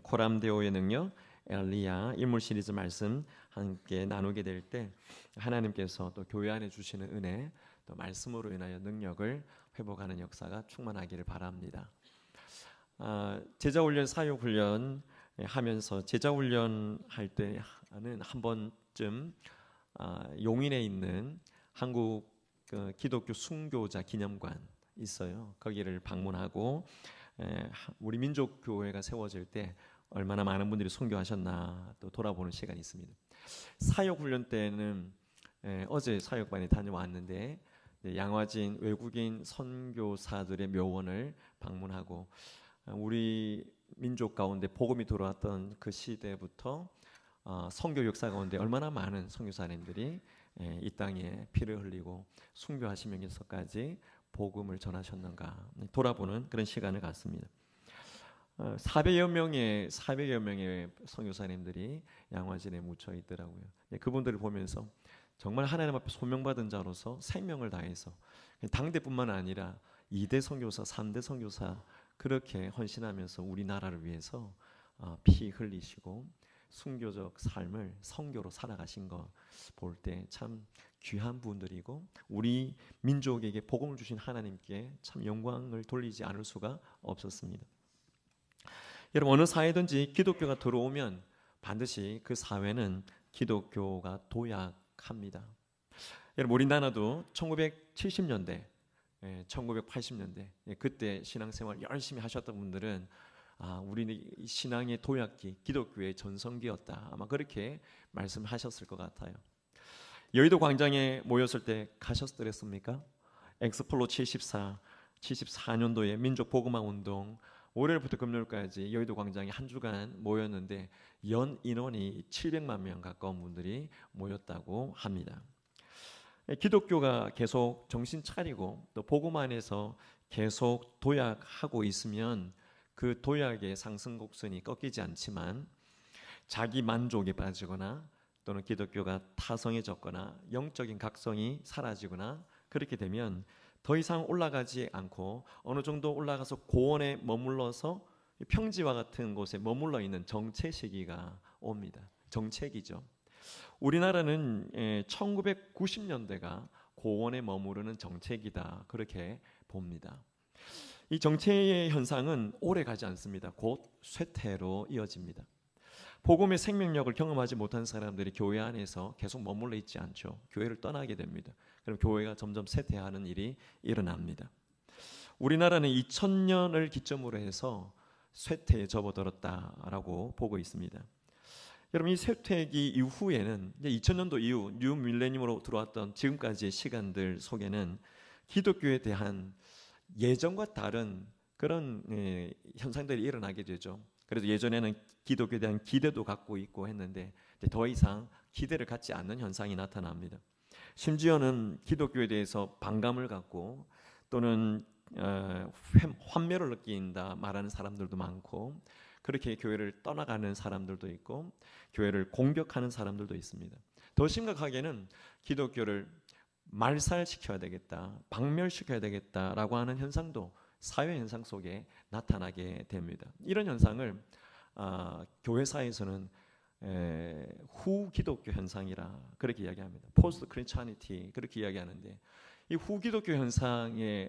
코람데오의 능력, 엘리야 인물 시리즈 말씀 함께 나누게 될 때 하나님께서 또 교회 안에 주시는 은혜, 또 말씀으로 인하여 능력을 회복하는 역사가 충만하기를 바랍니다. 제자훈련, 사역훈련 하면서 제자훈련 할 때는 한 번쯤 용인에 있는 한국 기독교 순교자 기념관 있어요. 거기를 방문하고 우리 민족교회가 세워질 때 얼마나 많은 분들이 순교하셨나 또 돌아보는 시간이 있습니다. 사역훈련 때는 어제 사역반에 다녀왔는데 양화진 외국인 선교사들의 묘원을 방문하고 우리 민족 가운데 복음이 들어왔던 그 시대부터 선교 역사 가운데 얼마나 많은 선교사님들이 이 땅에 피를 흘리고 순교하시면서까지 복음을 전하셨는가 돌아보는 그런 시간을 갖습니다. 400여 명의 선교사님들이 양화진에 묻혀 있더라고요. 그분들을 보면서 정말 하나님 앞에 소명받은 자로서 생명을 다해서 당대뿐만 아니라 2대 선교사, 3대 선교사 그렇게 헌신하면서 우리나라를 위해서 피 흘리시고 순교적 삶을 선교로 살아가신 거 볼 때 참 귀한 분들이고 우리 민족에게 복음을 주신 하나님께 참 영광을 돌리지 않을 수가 없었습니다. 여러분, 어느 사회든지 기독교가 들어오면 반드시 그 사회는 기독교가 도약합니다. 여러분, 우리나라도 1970년대, 1980년대 그때 신앙생활 열심히 하셨던 분들은 우리 신앙의 도약기, 기독교의 전성기였다. 아마 그렇게 말씀하셨을 것 같아요. 여의도 광장에 모였을 때 가셨더랬습니까? 엑스플로 74년도에 민족 복음화 운동 월요일부터 금요일까지 여의도 광장에 한 주간 모였는데 연 인원이 700만 명 가까운 분들이 모였다고 합니다. 기독교가 계속 정신 차리고 또 복음 안에서 계속 도약하고 있으면 그 도약의 상승 곡선이 꺾이지 않지만 자기 만족에 빠지거나 또는 기독교가 타성해졌거나 영적인 각성이 사라지거나 그렇게 되면 더 이상 올라가지 않고 어느 정도 올라가서 고원에 머물러서 평지와 같은 곳에 머물러 있는 정체 시기가 옵니다. 정체기죠. 우리나라는 1990년대가 고원에 머무르는 정체기다 그렇게 봅니다. 이 정체의 현상은 오래 가지 않습니다. 곧 쇠퇴로 이어집니다. 복음의 생명력을 경험하지 못한 사람들이 교회 안에서 계속 머물러 있지 않죠. 교회를 떠나게 됩니다. 그럼 교회가 점점 쇠퇴하는 일이 일어납니다. 우리나라는 2000년을 기점으로 해서 쇠퇴에 접어들었다라고 보고 있습니다. 여러분, 이 쇠퇴기 이후에는 이제 2000년도 이후 뉴 밀레니엄으로 들어왔던 지금까지의 시간들 속에는 기독교에 대한 예전과 다른 그런 현상들이 일어나게 되죠. 그래서 예전에는 기독교에 대한 기대도 갖고 있고 했는데 더 이상 기대를 갖지 않는 현상이 나타납니다. 심지어는 기독교에 대해서 반감을 갖고 또는 환멸을 느낀다 말하는 사람들도 많고 그렇게 교회를 떠나가는 사람들도 있고 교회를 공격하는 사람들도 있습니다. 더 심각하게는 기독교를 말살시켜야 되겠다, 박멸시켜야 되겠다라고 하는 현상도 사회 현상 속에 나타나게 됩니다. 이런 현상을 교회사에서는 후 기독교 현상이라 그렇게 이야기합니다. 포스트 크리스찬니티 그렇게 이야기하는데 이 후 기독교 현상에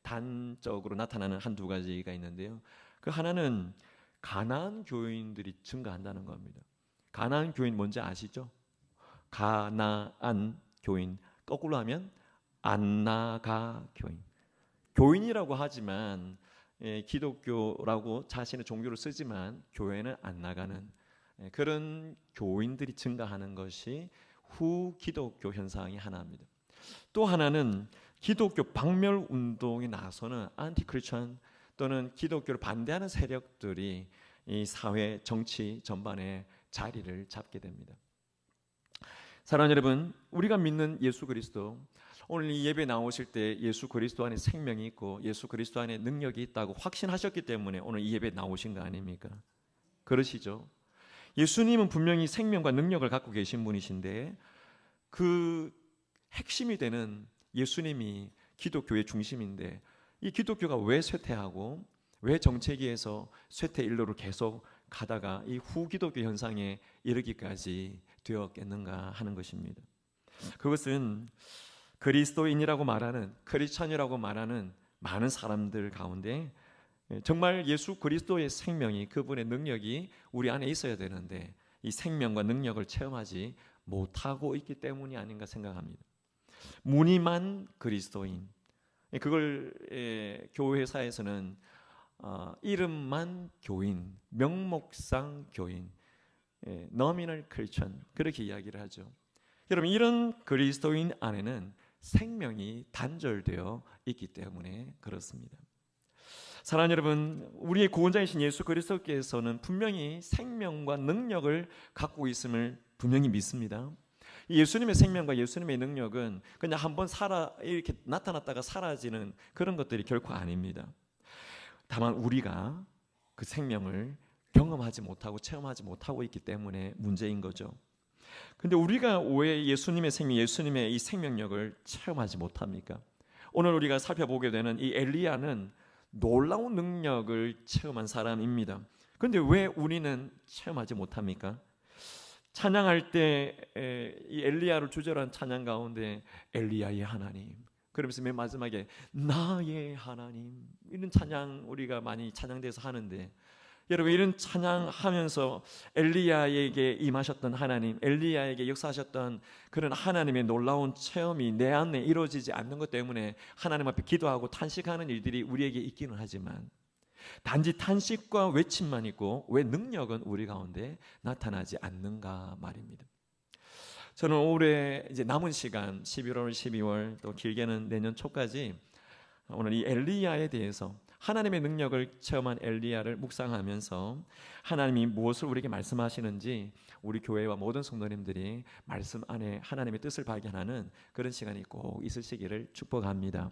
단적으로 나타나는 한두 가지가 있는데요. 그 하나는 가나안 교인들이 증가한다는 겁니다. 가나안 교인 뭔지 아시죠? 가나안 교인 거꾸로 하면 안나가 교인. 교인이라고 하지만 기독교라고 자신의 종교를 쓰지만 교회는 안 나가는 그런 교인들이 증가하는 것이 후 기독교 현상이 하나입니다. 또 하나는 기독교 박멸 운동에 나서는 안티크리스천 또는 기독교를 반대하는 세력들이 이 사회 정치 전반에 자리를 잡게 됩니다. 사랑하는 여러분, 우리가 믿는 예수 그리스도, 오늘 이 예배 나오실 때 예수 그리스도 안에 생명이 있고 예수 그리스도 안에 능력이 있다고 확신하셨기 때문에 오늘 이 예배 나오신 거 아닙니까? 그러시죠? 예수님은 분명히 생명과 능력을 갖고 계신 분이신데 그 핵심이 되는 예수님이 기독교의 중심인데 이 기독교가 왜 쇠퇴하고 왜 정체기에서 쇠퇴 일로로 계속 가다가 이 후기독교 현상에 이르기까지 되었겠는가 하는 것입니다. 그것은 그리스도인이라고 말하는, 크리스천이라고 말하는 많은 사람들 가운데 정말 예수 그리스도의 생명이, 그분의 능력이 우리 안에 있어야 되는데 이 생명과 능력을 체험하지 못하고 있기 때문이 아닌가 생각합니다. 무늬만 그리스도인, 그걸 교회사에서는 이름만 교인, 명목상 교인, nominal Christian 그렇게 이야기를 하죠. 여러분, 이런 그리스도인 안에는 생명이 단절되어 있기 때문에 그렇습니다. 사랑하는 여러분, 우리의 구원자이신 예수 그리스도께서는 분명히 생명과 능력을 갖고 있음을 분명히 믿습니다. 예수님의 생명과 예수님의 능력은 그냥 한번 이렇게 나타났다가 사라지는 그런 것들이 결코 아닙니다. 다만 우리가 그 생명을 경험하지 못하고 체험하지 못하고 있기 때문에 문제인 거죠. 근데 우리가 왜 예수님의 생명, 예수님의 이 생명력을 체험하지 못합니까? 오늘 우리가 살펴보게 되는 이 엘리야는 놀라운 능력을 체험한 사람입니다. 그런데 왜 우리는 체험하지 못합니까? 찬양할 때 이 엘리야를 주제로 한 찬양 가운데 엘리야의 하나님, 그러면서 맨 마지막에 나의 하나님, 이런 찬양 우리가 많이 찬양대에서 하는데, 여러분, 이런 찬양하면서 엘리야에게 임하셨던 하나님, 엘리야에게 역사하셨던 그런 하나님의 놀라운 체험이 내 안에 이루어지지 않는 것 때문에 하나님 앞에 기도하고 탄식하는 일들이 우리에게 있기는 하지만, 단지 탄식과 외침만 있고 왜 능력은 우리 가운데 나타나지 않는가 말입니다. 저는 올해 이제 남은 시간 11월, 12월 또 길게는 내년 초까지 오늘 이 엘리야에 대해서, 하나님의 능력을 체험한 엘리야를 묵상하면서 하나님이 무엇을 우리에게 말씀하시는지 우리 교회와 모든 성도님들이 말씀 안에 하나님의 뜻을 발견하는 그런 시간이 꼭 있으시기를 축복합니다.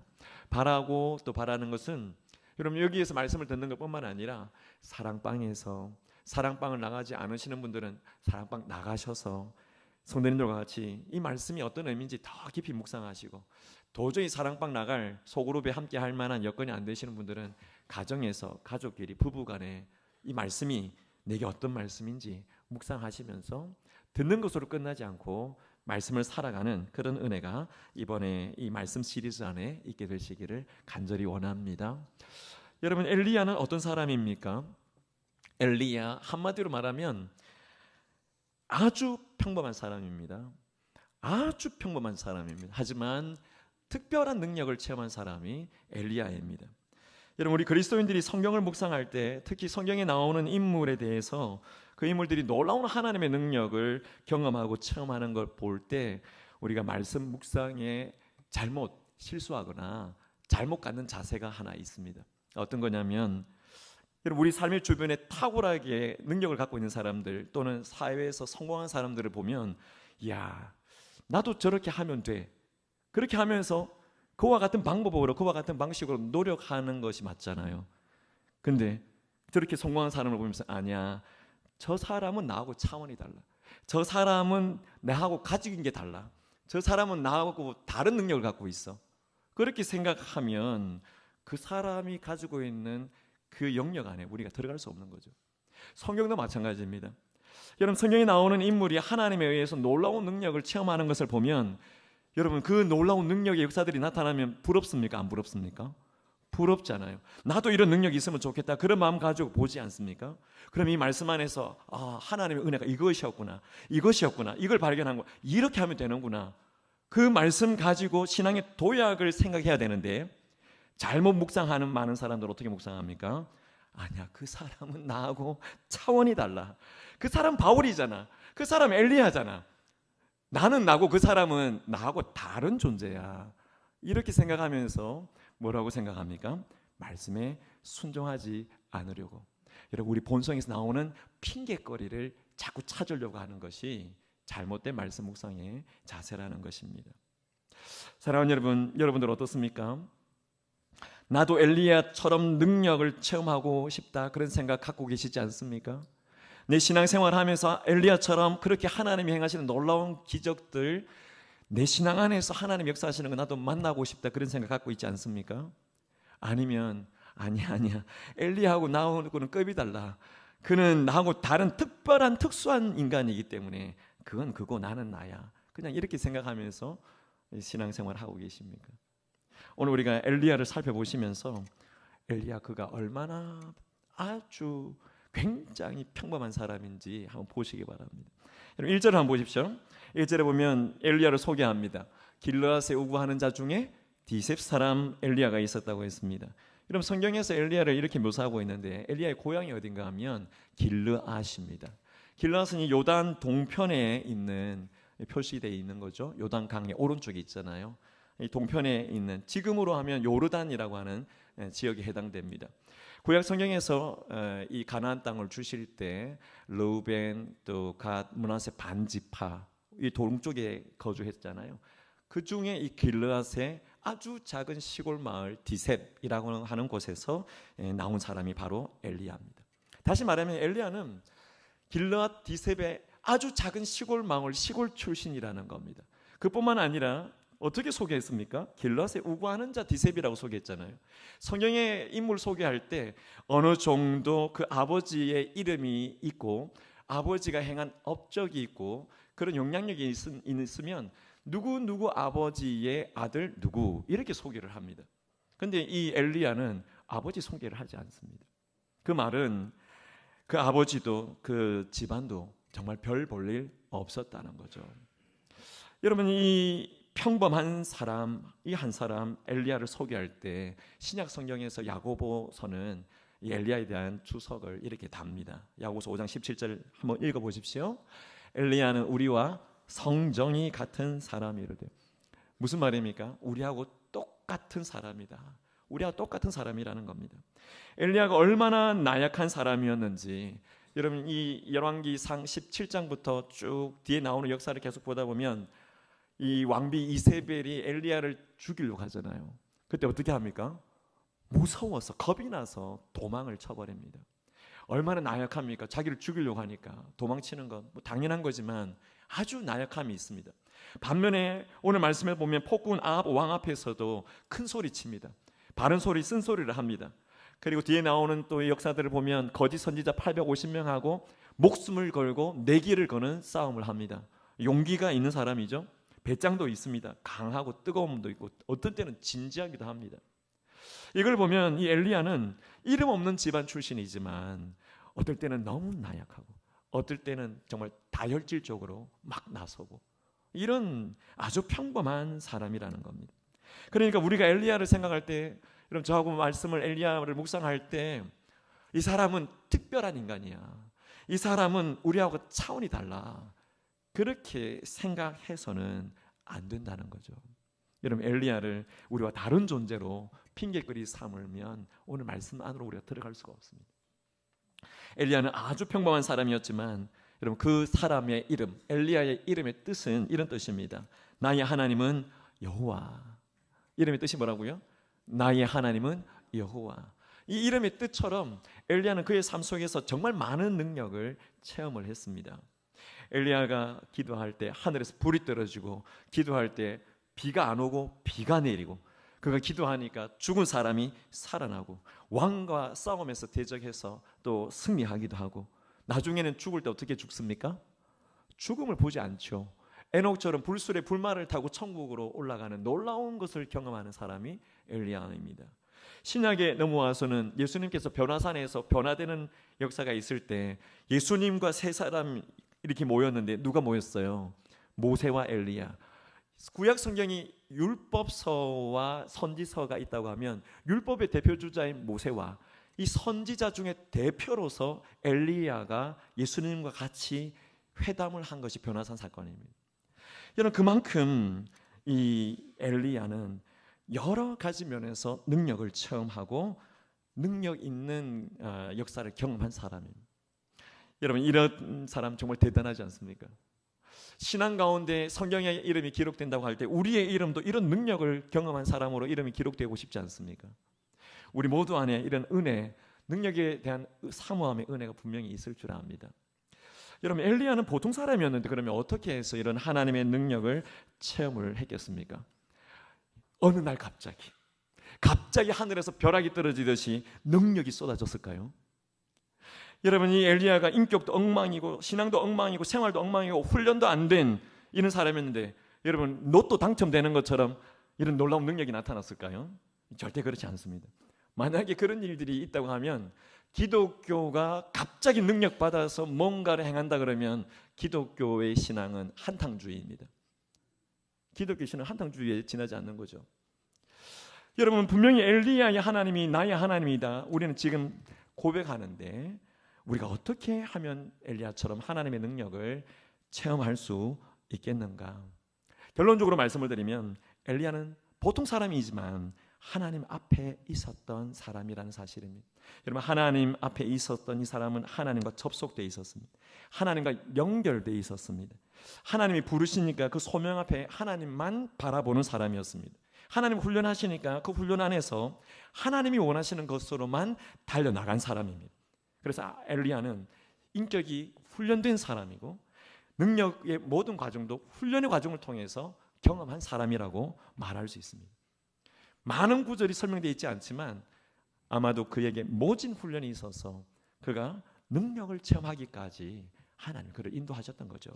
바라고 또 바라는 것은, 여러분, 여기에서 말씀을 듣는 것뿐만 아니라 사랑방에서, 사랑방을 나가지 않으시는 분들은 사랑방 나가셔서 성도님들과 같이 이 말씀이 어떤 의미인지 더 깊이 묵상하시고, 도저히 사랑방 나갈 소그룹에 함께 할 만한 여건이 안 되시는 분들은 가정에서 가족끼리, 부부간에 이 말씀이 내게 어떤 말씀인지 묵상하시면서 듣는 것으로 끝나지 않고 말씀을 살아가는 그런 은혜가 이번에 이 말씀 시리즈 안에 있게 되시기를 간절히 원합니다. 여러분, 엘리야는 어떤 사람입니까? 엘리야, 한마디로 말하면 아주 평범한 사람입니다. 아주 평범한 사람입니다. 하지만 특별한 능력을 체험한 사람이 엘리야입니다. 여러분, 우리 그리스도인들이 성경을 묵상할 때 특히 성경에 나오는 인물에 대해서 그 인물들이 놀라운 하나님의 능력을 경험하고 체험하는 걸 볼 때 우리가 말씀 묵상에 실수하거나 잘못 갖는 자세가 하나 있습니다. 어떤 거냐면, 여러분, 우리 삶의 주변에 탁월하게 능력을 갖고 있는 사람들 또는 사회에서 성공한 사람들을 보면, 이야, 나도 저렇게 하면 돼, 그렇게 하면서 그와 같은 방법으로, 그와 같은 방식으로 노력하는 것이 맞잖아요. 근데 저렇게 성공한 사람을 보면서, 아니야, 저 사람은 나하고 차원이 달라, 저 사람은 나하고 가진 게 달라, 저 사람은 나하고 다른 능력을 갖고 있어, 그렇게 생각하면 그 사람이 가지고 있는 그 영역 안에 우리가 들어갈 수 없는 거죠. 성경도 마찬가지입니다. 여러분, 성경에 나오는 인물이 하나님에 의해서 놀라운 능력을 체험하는 것을 보면, 여러분, 그 놀라운 능력의 역사들이 나타나면 부럽습니까? 안 부럽습니까? 부럽잖아요. 나도 이런 능력이 있으면 좋겠다, 그런 마음 가지고 보지 않습니까? 그럼 이 말씀 안에서 하나님의 은혜가 이것이었구나, 이걸 발견한 거, 이렇게 하면 되는구나, 그 말씀 가지고 신앙의 도약을 생각해야 되는데, 잘못 묵상하는 많은 사람들 어떻게 묵상합니까? 아니야, 그 사람은 나하고 차원이 달라, 그 사람 바울이잖아, 그 사람 엘리야잖아, 나는 나고 그 사람은 나하고 다른 존재야, 이렇게 생각하면서 뭐라고 생각합니까? 말씀에 순종하지 않으려고, 여러분, 우리 본성에서 나오는 핑계거리를 자꾸 찾으려고 하는 것이 잘못된 말씀 묵상의 자세라는 것입니다. 사랑하는 여러분, 여러분들 어떻습니까? 나도 엘리야처럼 능력을 체험하고 싶다, 그런 생각 갖고 계시지 않습니까? 내 신앙생활 하면서 엘리야처럼 그렇게 하나님이 행하시는 놀라운 기적들, 내 신앙 안에서 하나님 역사하시는 거 나도 만나고 싶다, 그런 생각 갖고 있지 않습니까? 아니면 아니야, 엘리야하고 나하고는 급이 달라, 그는 나하고 다른 특별한 특수한 인간이기 때문에 그건 그거 나는 나야. 그냥 이렇게 생각하면서 신앙생활을 하고 계십니까? 오늘 우리가 엘리야를 살펴보시면서 엘리야 그가 얼마나 아주 굉장히 평범한 사람인지 한번 보시기 바랍니다. 여러분 1절을 한번 보십시오. 1절에 보면 엘리야를 소개합니다. 길르앗에 우구하는 자 중에 디셉 사람 엘리야가 있었다고 했습니다. 여러분 성경에서 엘리야를 이렇게 묘사하고 있는데 엘리야의 고향이 어딘가 하면 길르앗입니다. 길르앗은 이 요단 동편에 있는 표시되어 있는 거죠. 요단 강의 오른쪽에 있잖아요. 이 동편에 있는 지금으로 하면 요르단이라고 하는 지역에 해당됩니다. 구약 성경에서 이 가나안 땅을 주실 때 르우벤 또 갓 므낫세 반지파 이 동쪽에 거주했잖아요. 그 중에 이 길르앗의 아주 작은 시골 마을 디셉이라고 하는 곳에서 나온 사람이 바로 엘리야입니다. 다시 말하면 엘리야는 길르앗 디셉의 아주 작은 시골 마을 시골 출신이라는 겁니다. 그뿐만 아니라 어떻게 소개했습니까? 길르앗에 우구하는 자 디셉이라고 소개했잖아요. 성경의 인물 소개할 때 어느 정도 그 아버지의 이름이 있고 아버지가 행한 업적이 있고 그런 영향력이 있으면 누구 아버지의 아들 누구 이렇게 소개를 합니다. 그런데 이 엘리야는 아버지 소개를 하지 않습니다. 그 말은 그 아버지도 그 집안도 정말 별 볼일 없었다는 거죠. 여러분 이 평범한 사람, 이 한 사람 엘리야를 소개할 때 신약 성경에서 야고보서는 이 엘리야에 대한 주석을 이렇게 답니다. 야고보서 5장 17절 한번 읽어보십시오. 엘리야는 우리와 성정이 같은 사람이로되 무슨 말입니까? 우리하고 똑같은 사람이다. 우리와 똑같은 사람이라는 겁니다. 엘리야가 얼마나 나약한 사람이었는지 여러분 이 열왕기상 17장부터 쭉 뒤에 나오는 역사를 계속 보다 보면 이 왕비 이세벨이 엘리야를 죽이려고 하잖아요. 그때 어떻게 합니까? 무서워서 겁이 나서 도망을 쳐버립니다. 얼마나 나약합니까? 자기를 죽이려고 하니까 도망치는 건 뭐 당연한 거지만 아주 나약함이 있습니다. 반면에 오늘 말씀에 보면 폭군 아합 왕 앞에서도 큰 소리 칩니다. 바른 소리, 쓴 소리를 합니다. 그리고 뒤에 나오는 또 역사들을 보면 거짓 선지자 850명하고 목숨을 걸고 내기를 거는 싸움을 합니다. 용기가 있는 사람이죠. 배짱도 있습니다. 강하고 뜨거움도 있고 어떤 때는 진지하기도 합니다. 이걸 보면 이 엘리야는 이름 없는 집안 출신이지만 어떨 때는 너무 나약하고 어떨 때는 정말 다혈질적으로 막 나서고 이런 아주 평범한 사람이라는 겁니다. 그러니까 우리가 엘리야를 생각할 때 여러분 저하고 말씀을 엘리야를 묵상할 때 이 사람은 특별한 인간이야. 이 사람은 우리하고 차원이 달라. 그렇게 생각해서는 안 된다는 거죠. 여러분 엘리야를 우리와 다른 존재로 핑계거리 삼으면 오늘 말씀 안으로 우리가 들어갈 수가 없습니다. 엘리야는 아주 평범한 사람이었지만 여러분 그 사람의 이름 엘리야의 이름의 뜻은 이런 뜻입니다. 나의 하나님은 여호와. 이름의 뜻이 뭐라고요? 나의 하나님은 여호와. 이 이름의 뜻처럼 엘리야는 그의 삶 속에서 정말 많은 능력을 체험을 했습니다. 엘리야가 기도할 때 하늘에서 불이 떨어지고 기도할 때 비가 안 오고 비가 내리고 그가 기도하니까 죽은 사람이 살아나고 왕과 싸움에서 대적해서 또 승리하기도 하고 나중에는 죽을 때 어떻게 죽습니까? 죽음을 보지 않죠. 에녹처럼 불술의 불말을 타고 천국으로 올라가는 놀라운 것을 경험하는 사람이 엘리야입니다. 신약에 넘어와서는 예수님께서 변화산에서 변화되는 역사가 있을 때 예수님과 세 사람 이렇게 모였는데 누가 모였어요? 모세와 엘리야. 구약 성경이 율법서와 선지서가 있다고 하면 율법의 대표 주자인 모세와 이 선지자 중에 대표로서 엘리야가 예수님과 같이 회담을 한 것이 변화산 사건입니다. 여러분 그만큼 이 엘리야는 여러 가지 면에서 능력을 체험하고 능력 있는 역사를 경험한 사람입니다. 여러분 이런 사람 정말 대단하지 않습니까? 신앙 가운데 성경의 이름이 기록된다고 할 때 우리의 이름도 이런 능력을 경험한 사람으로 이름이 기록되고 싶지 않습니까? 우리 모두 안에 이런 은혜, 능력에 대한 사모함의 은혜가 분명히 있을 줄 압니다. 여러분 엘리야는 보통 사람이었는데 그러면 어떻게 해서 이런 하나님의 능력을 체험을 했겠습니까? 어느 날 갑자기 하늘에서 벼락이 떨어지듯이 능력이 쏟아졌을까요? 여러분, 이 엘리야가 인격도 엉망이고 신앙도 엉망이고 생활도 엉망이고 훈련도 안 된 이런 사람이었는데, 여러분 로또 당첨되는 것처럼 이런 놀라운 능력이 나타났을까요? 절대 그렇지 않습니다. 만약에 그런 일들이 있다고 하면, 기독교가 갑자기 능력받아서 뭔가를 행한다 그러면 기독교의 신앙은 한탕주의입니다. 기독교 신앙은 한탕주의에 지나지 않는 거죠. 여러분, 분명히 엘리야의 하나님이 나의 하나님이다, 우리는 지금 고백하는데, 우리가 어떻게 하면 엘리야처럼 하나님의 능력을 체험할 수 있겠는가? 결론적으로 말씀을 드리면, 엘리야는 보통 사람이지만 하나님 앞에 있었던 사람이라는 사실입니다. 여러분, 하나님 앞에 있었던 이 사람은 하나님과 접속되어 있었습니다. 하나님과 연결되어 있었습니다. 하나님이 부르시니까 그 소명 앞에 하나님만 바라보는 사람이었습니다. 하나님 훈련하시니까 그 훈련 안에서 하나님이 원하시는 것으로만 달려나간 사람입니다. 그래서 엘리야는 인격이 훈련된 사람이고, 능력의 모든 과정도 훈련의 과정을 통해서 경험한 사람이라고 말할 수 있습니다. 많은 구절이 설명되어 있지 않지만 아마도 그에게 모진 훈련이 있어서 그가 능력을 체험하기까지 하나님 그를 인도하셨던 거죠.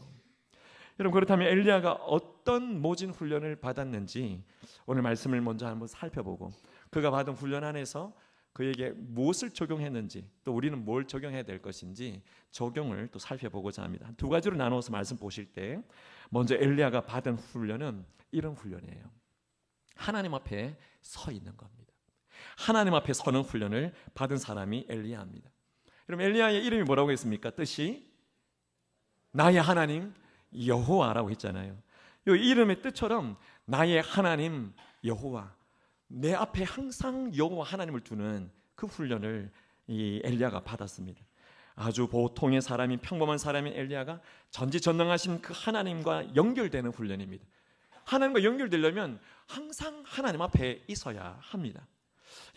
여러분, 그렇다면 엘리야가 어떤 모진 훈련을 받았는지 오늘 말씀을 먼저 한번 살펴보고, 그가 받은 훈련 안에서 그에게 무엇을 적용했는지, 또 우리는 뭘 적용해야 될 것인지 적용을 또 살펴보고자 합니다. 두 가지로 나누어서 말씀 보실 때, 먼저 엘리야가 받은 훈련은 이런 훈련이에요. 하나님 앞에 서 있는 겁니다. 하나님 앞에 서는 훈련을 받은 사람이 엘리야입니다. 그럼 엘리야의 이름이 뭐라고 했습니까? 뜻이 나의 하나님 여호와라고 했잖아요. 이 이름의 뜻처럼 나의 하나님 여호와, 내 앞에 항상 여호와 하나님을 두는 그 훈련을 이 엘리야가 받았습니다. 아주 보통의 사람인, 평범한 사람인 엘리야가 전지전능하신 그 하나님과 연결되는 훈련입니다. 하나님과 연결되려면 항상 하나님 앞에 있어야 합니다.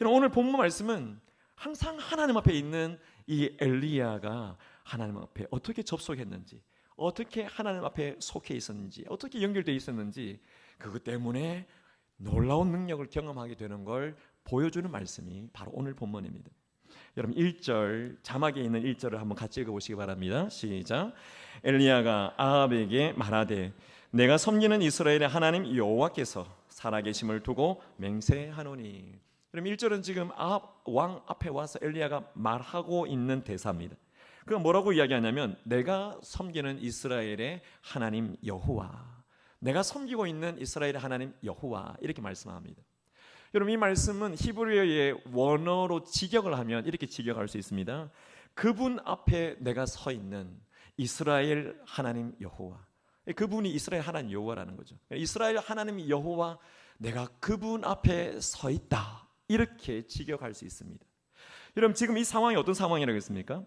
오늘 본문 말씀은 항상 하나님 앞에 있는 이 엘리야가 하나님 앞에 어떻게 접속했는지, 어떻게 하나님 앞에 속해 있었는지, 어떻게 연결되어 있었는지, 그것 때문에 놀라운 능력을 경험하게 되는 걸 보여주는 말씀이 바로 오늘 본문입니다. 여러분, 1절, 자막에 있는 1절을 한번 같이 읽어보시기 바랍니다. 시작. 엘리야가 아합에게 말하되 내가 섬기는 이스라엘의 하나님 여호와께서 살아계심을 두고 맹세하노니. 그럼 1절은 지금 아합 왕 앞에 와서 엘리야가 말하고 있는 대사입니다. 그가 뭐라고 이야기하냐면, 내가 섬기는 이스라엘의 하나님 여호와, 내가 섬기고 있는 이스라엘의 하나님 여호와, 이렇게 말씀합니다. 여러분, 이 말씀은 히브리어의 원어로 직역을 하면 이렇게 직역할 수 있습니다. 그분 앞에 내가 서 있는 이스라엘 하나님 여호와, 그분이 이스라엘 하나님 여호와라는 거죠. 이스라엘 하나님 여호와, 내가 그분 앞에 서 있다, 이렇게 직역할 수 있습니다. 여러분, 지금 이 상황이 어떤 상황이라고 했습니까?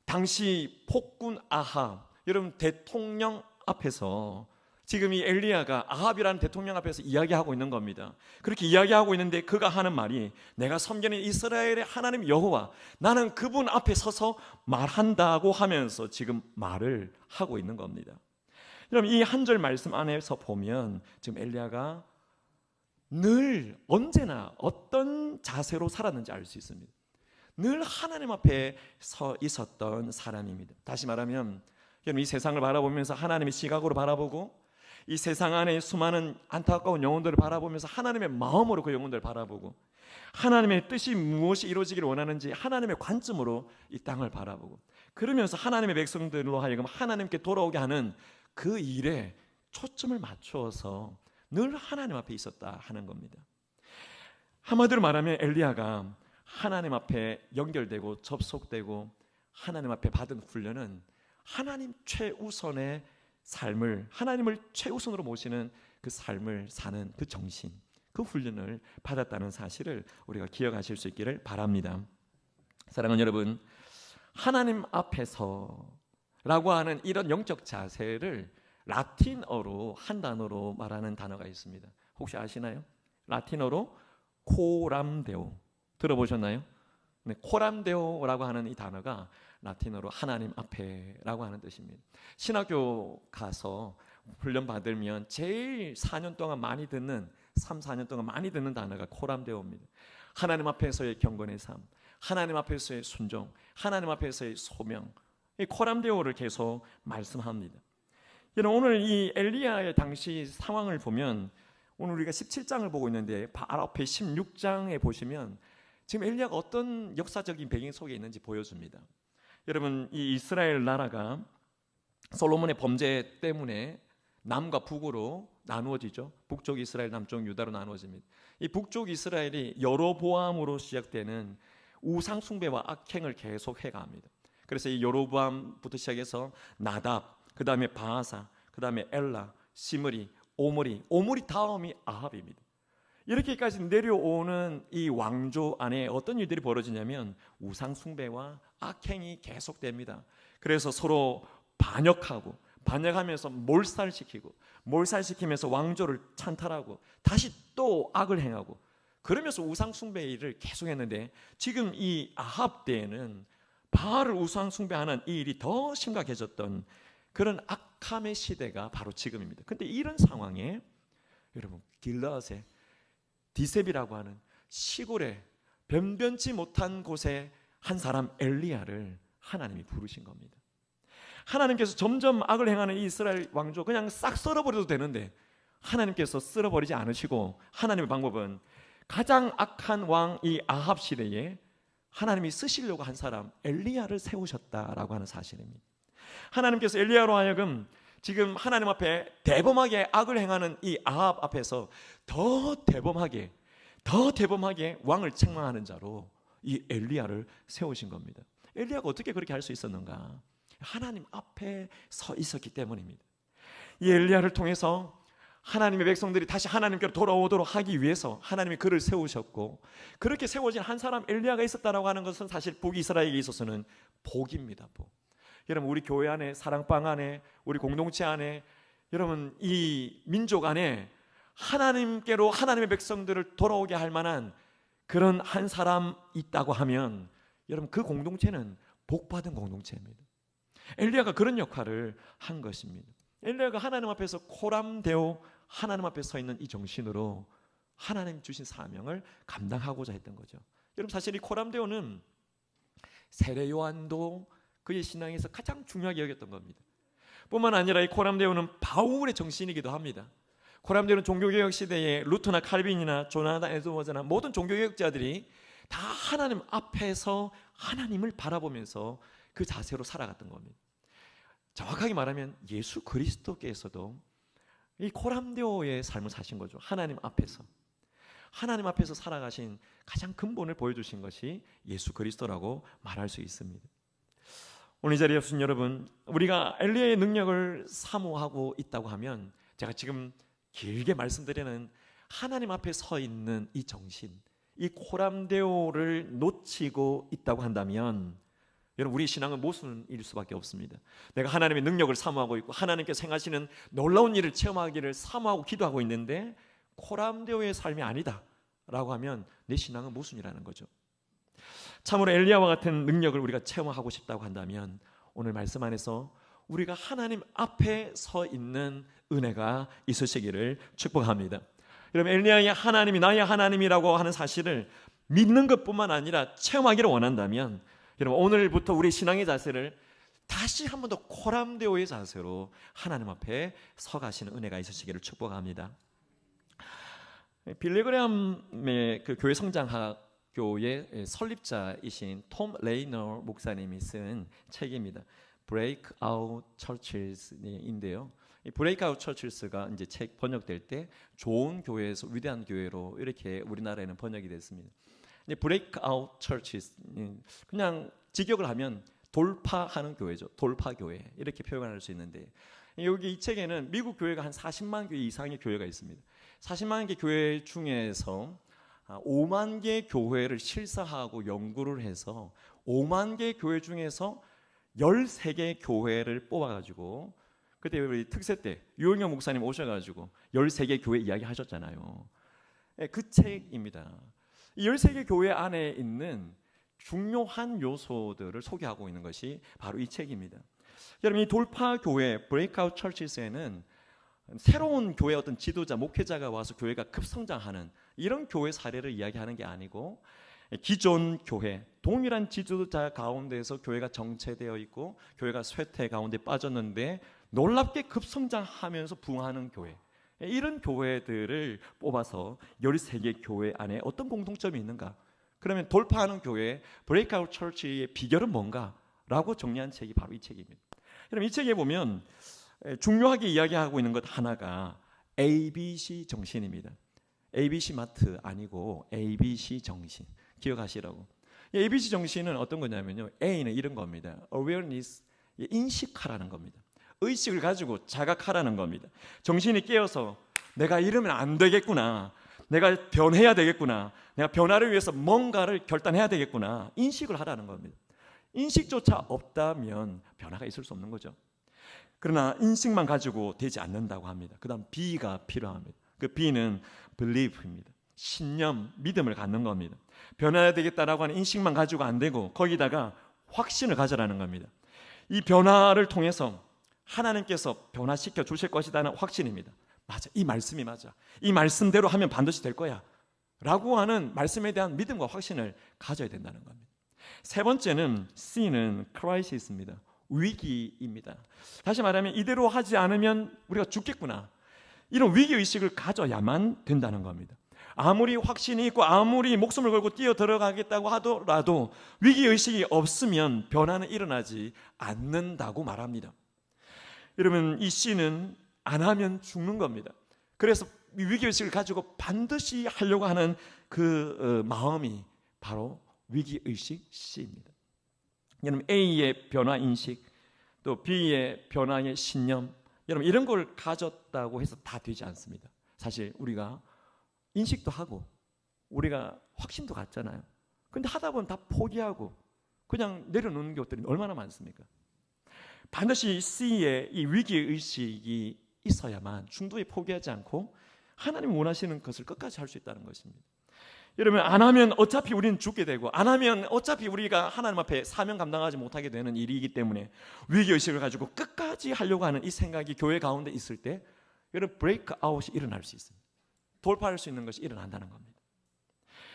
당시 폭군 아합, 여러분 대통령 앞에서 지금 이 엘리야가 아합이라는 대통령 앞에서 이야기하고 있는 겁니다. 그렇게 이야기하고 있는데 그가 하는 말이, 내가 섬기는 이스라엘의 하나님 여호와, 나는 그분 앞에 서서 말한다고 하면서 지금 말을 하고 있는 겁니다. 여러분, 이 한 절 말씀 안에서 보면 지금 엘리야가 늘 언제나 어떤 자세로 살았는지 알 수 있습니다. 늘 하나님 앞에 서 있었던 사람입니다. 다시 말하면, 이 세상을 바라보면서 하나님의 시각으로 바라보고, 이 세상 안에 수많은 안타까운 영혼들을 바라보면서 하나님의 마음으로 그 영혼들을 바라보고, 하나님의 뜻이 무엇이 이루어지기를 원하는지 하나님의 관점으로 이 땅을 바라보고, 그러면서 하나님의 백성들로 하여금 하나님께 돌아오게 하는 그 일에 초점을 맞추어서 늘 하나님 앞에 있었다 하는 겁니다. 한마디로 말하면 엘리야가 하나님 앞에 연결되고 접속되고 하나님 앞에 받은 훈련은 하나님 최우선의 삶을, 하나님을 최우선으로 모시는 그 삶을 사는 그 정신, 그 훈련을 받았다는 사실을 우리가 기억하실 수 있기를 바랍니다. 사랑하는 여러분, 하나님 앞에서라고 하는 이런 영적 자세를 라틴어로 한 단어로 말하는 단어가 있습니다. 혹시 아시나요? 라틴어로 코람데오, 들어보셨나요? 네, 코람데오라고 하는 이 단어가 라틴어로 하나님 앞에라고 하는 뜻입니다. 신학교 가서 훈련 받으면 제일 4년 동안 많이 듣는, 3, 4년 동안 많이 듣는 단어가 코람데오입니다. 하나님 앞에서의 경건의 삶, 하나님 앞에서의 순종, 하나님 앞에서의 소명, 이 코람데오를 계속 말씀합니다. 오늘 이 엘리야의 당시 상황을 보면 오늘 우리가 17장을 보고 있는데 바로 앞에 16장에 보시면 지금 엘리야가 어떤 역사적인 배경 속에 있는지 보여줍니다. 여러분, 이 이스라엘 나라가 솔로몬의 범죄 때문에 남과 북으로 나누어지죠. 북쪽 이스라엘, 남쪽 유다로 나누어집니다. 이 북쪽 이스라엘이 여로보암으로 시작되는 우상 숭배와 악행을 계속 해가합니다. 그래서 이 여로보암부터 시작해서 나답, 그 다음에 바하사, 그 다음에 엘라, 시므리, 오므리 다음이 아합입니다. 이렇게까지 내려오는 이 왕조 안에 어떤 일들이 벌어지냐면 우상 숭배와 악행이 계속됩니다. 그래서 서로 반역하면서 몰살시키면서 왕조를 찬탈하고 다시 또 악을 행하고 그러면서 우상 숭배를 계속했는데 지금 이 아합 때에는 바알을 우상 숭배하는 이 일이 더 심각해졌던 그런 악함의 시대가 바로 지금입니다. 근데 이런 상황에 여러분, 길르앗의 디셉이라고 하는 시골에 변변치 못한 곳에 한 사람 엘리야를 하나님이 부르신 겁니다. 하나님께서 점점 악을 행하는 이 이스라엘 왕조 그냥 싹 썰어버려도 되는데 하나님께서 쓸어버리지 않으시고 하나님의 방법은 가장 악한 왕 이 아합 시대에 하나님이 쓰시려고 한 사람 엘리야를 세우셨다라고 하는 사실입니다. 하나님께서 엘리야로 하여금 지금 하나님 앞에 대범하게 악을 행하는 이 아합 앞에서 더 대범하게 왕을 책망하는 자로 이 엘리야를 세우신 겁니다. 엘리야가 어떻게 그렇게 할 수 있었는가? 하나님 앞에 서 있었기 때문입니다. 이 엘리야를 통해서 하나님의 백성들이 다시 하나님께로 돌아오도록 하기 위해서 하나님이 그를 세우셨고, 그렇게 세워진 한 사람 엘리야가 있었다라고 하는 것은 사실 북이스라엘에게 있어서는 복입니다. 복. 여러분, 우리 교회 안에, 사랑방 안에, 우리 공동체 안에, 여러분 이 민족 안에 하나님께로 하나님의 백성들을 돌아오게 할 만한 그런 한 사람 있다고 하면 여러분 그 공동체는 복받은 공동체입니다. 엘리야가 그런 역할을 한 것입니다. 엘리야가 하나님 앞에서 코람데오, 하나님 앞에 서 있는 이 정신으로 하나님 주신 사명을 감당하고자 했던 거죠. 여러분, 사실 이 코람데오는 세례 요한도 그의 신앙에서 가장 중요하게 여겼던 겁니다. 뿐만 아니라 이 코람데오는 바울의 정신이기도 합니다. 코람데오는 종교개혁 시대에 루터나 칼빈이나 조나단 에드워즈나 모든 종교개혁자들이 다 하나님 앞에서 하나님을 바라보면서 그 자세로 살아갔던 겁니다. 정확하게 말하면 예수 그리스도께서도 이 코람데오의 삶을 사신 거죠. 하나님 앞에서 살아가신 가장 근본을 보여주신 것이 예수 그리스도라고 말할 수 있습니다. 오늘 이 자리에 오신 여러분, 우리가 엘리야의 능력을 사모하고 있다고 하면 제가 지금 길게 말씀드리는 하나님 앞에 서 있는 이 정신, 이 코람데오를 놓치고 있다고 한다면 여러분, 우리 신앙은 모순일 수밖에 없습니다. 내가 하나님의 능력을 사모하고 있고 하나님께서 행하시는 놀라운 일을 체험하기를 사모하고 기도하고 있는데 코람데오의 삶이 아니다 라고 하면 내 신앙은 모순이라는 거죠. 참으로 엘리야와 같은 능력을 우리가 체험하고 싶다고 한다면 오늘 말씀 안에서 우리가 하나님 앞에 서 있는 은혜가 있으시기를 축복합니다. 여러분, 엘리야의 하나님이 나의 하나님이라고 하는 사실을 믿는 것뿐만 아니라 체험하기를 원한다면 여러분, 오늘부터 우리 신앙의 자세를 다시 한 번 더 코람데오의 자세로 하나님 앞에 서 가시는 은혜가 있으시기를 축복합니다. 빌리그램의 그 교회 성장학교의 설립자이신 톰 레이너 목사님이 쓴 책입니다. Breakout Churches인데요. 이 Breakout Churches가 이제 책 번역될 때 좋은 교회에서 위대한 교회로 이렇게 우리나라에는 번역이 됐습니다. Breakout Churches, 그냥 직역을 하면 돌파하는 교회죠. 돌파교회 이렇게 표현할 수 있는데, 여기 이 책에는 미국 교회가 한 40만 개 이상의 교회가 있습니다. 40만 개 교회 중에서 5만 개 교회를 실사하고 연구를 해서 5만 개 교회 중에서 13개 교회를 뽑아가지고, 그때 우리 특세 때 유영영 목사님 오셔가지고 13개 교회 이야기 하셨잖아요. 그 책입니다. 이 13개 교회 안에 있는 중요한 요소들을 소개하고 있는 것이 바로 이 책입니다. 여러분, 이 돌파교회 브레이크아웃 처치스에는 새로운 교회 어떤 지도자, 목회자가 와서 교회가 급성장하는 이런 교회 사례를 이야기하는 게 아니고 기존 교회, 동일한 지도자 가운데서 교회가 정체되어 있고 교회가 쇠퇴 가운데 빠졌는데 놀랍게 급성장하면서 부흥하는 교회, 이런 교회들을 뽑아서 13개 교회 안에 어떤 공통점이 있는가, 그러면 돌파하는 교회, 브레이크아웃 처치의 비결은 뭔가? 라고 정리한 책이 바로 이 책입니다. 여러분, 이 책에 보면 중요하게 이야기하고 있는 것 하나가 ABC 정신입니다. ABC 마트 아니고 ABC 정신, 기억하시라고. ABC 정신은 어떤 거냐면요, A는 이런 겁니다. awareness, 인식하라는 겁니다. 의식을 가지고 자각하라는 겁니다. 정신이 깨어서 내가 이러면 안 되겠구나, 내가 변해야 되겠구나, 내가 변화를 위해서 뭔가를 결단해야 되겠구나, 인식을 하라는 겁니다. 인식조차 없다면 변화가 있을 수 없는 거죠. 그러나 인식만 가지고 되지 않는다고 합니다. 그 다음 B가 필요합니다. 그 B는 belief입니다. 신념, 믿음을 갖는 겁니다. 변화해야 되겠다라고 하는 인식만 가지고 안 되고 거기다가 확신을 가져라는 겁니다. 이 변화를 통해서 하나님께서 변화시켜 주실 것이라는 확신입니다. 맞아, 이 말씀이 맞아, 이 말씀대로 하면 반드시 될 거야 라고 하는 말씀에 대한 믿음과 확신을 가져야 된다는 겁니다. 세 번째는 C는 crisis입니다. 위기입니다. 다시 말하면 이대로 하지 않으면 우리가 죽겠구나, 이런 위기의식을 가져야만 된다는 겁니다. 아무리 확신이 있고 아무리 목숨을 걸고 뛰어 들어가겠다고 하더라도 위기의식이 없으면 변화는 일어나지 않는다고 말합니다. 여러분, 이 C는 안 하면 죽는 겁니다. 그래서 위기의식을 가지고 반드시 하려고 하는 그 마음이 바로 위기의식 C입니다. 여러분, A의 변화인식, 또 B의 변화의 신념, 여러분 이런 걸 가졌다고 해서 다 되지 않습니다. 사실 우리가 인식도 하고 우리가 확신도 갖잖아요. 근데 하다 보면 다 포기하고 그냥 내려놓는 것들이 얼마나 많습니까? 반드시 C의 이 위기의식이 있어야만 중도에 포기하지 않고 하나님 원하시는 것을 끝까지 할 수 있다는 것입니다. 여러분, 안 하면 어차피 우리는 죽게 되고 안 하면 어차피 우리가 하나님 앞에 사명 감당하지 못하게 되는 일이기 때문에 위기의식을 가지고 끝까지 하려고 하는 이 생각이 교회 가운데 있을 때 여러분, 브레이크아웃이 일어날 수 있습니다. 돌파할 수 있는 것이 일어난다는 겁니다.